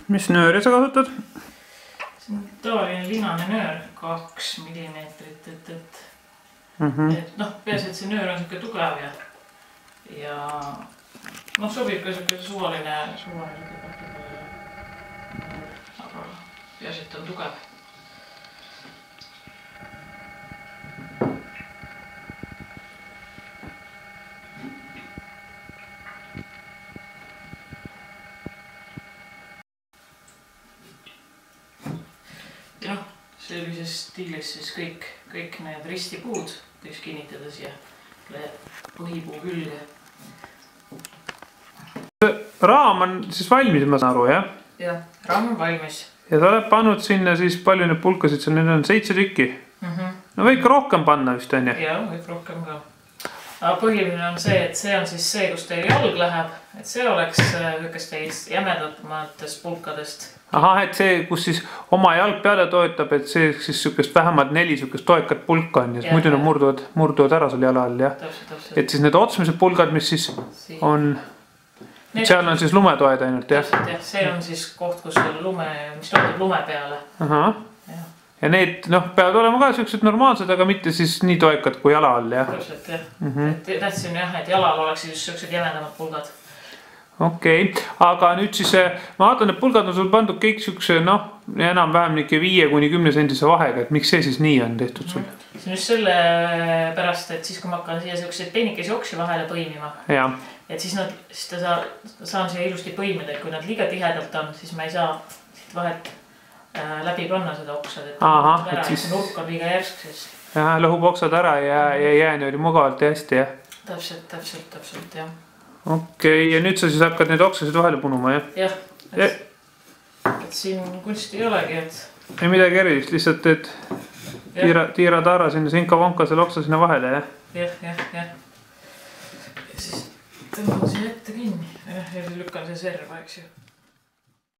Mis nööri sa kasutad? See on tavaline linane nöör, 2 millimeetrit, et noh, peaasi, et see nöör on siuke tugev ja noh, sobib ka siuke suvaline aga peaasi, et on tugev. Ja noh, sellises stiilis siis kõik need ristipuud võiks kinnitada siia põhipuu külge. Raam on siis valmis, ma saan aru, jah? Jah, raam on valmis. Ja sa oled pannud sinna siis palju neid pulkasid, need on 7 tükki. No võik rohkem panna vist on, jah? Jah, võib rohkem ka. Aga põhiline on see, et see on siis see, kus teil jalg läheb, et see oleks niisugustest jämedatmatest pulkadest. Ahah, et see, kus siis oma jalg peale toetab, et see siis vähemalt 4 toekat pulka on ja siis muidu nad murduvad ära seal jala all, jah? Täpselt. Et siis need otsmised pulgad, mis siis on, seal on siis lumetoed ainult, jah? Täpselt, jah. See on siis koht, kus mis toetab lume peale. Ahah. Ja need peavad olema ka sellised normaalsed, aga mitte siis nii toekad kui jala all, jah? Täpselt, jah. Tähtsin jah, et jalal oleksid just sellised jämedamad pulgad. Okei, aga nüüd siis ma vaatan, et pulgad on sul pandud kõik siukse, enam-vähem 5–10 sendise vahega, et miks see siis nii on tehtud sul? See on just selle pärast, et siis kui ma hakkan siia selliseid peenikesi oksi vahele põimima, et siis saan siia ilusti põimida, et kui nad liiga tihedalt on, siis ma ei saa siit vahet läbi panna seda oksad, et siis nurk on liiga järsk, siis lõhub oksad ära ja jää niimoodi mugavalt ja hästi, jah? Täpselt, jah. Okei, ja nüüd sa siis hakkad neid oksasid vahele punuma, jah? Jah, et siin kunsti ei olegi, et ei midagi erilist, lihtsalt teed tiira-taara sinna sinka-vonka selle oksa sinna vahele, jah? Jah. Ja siis tõmban siia ette kinni ja lükkan see serva, eks ju.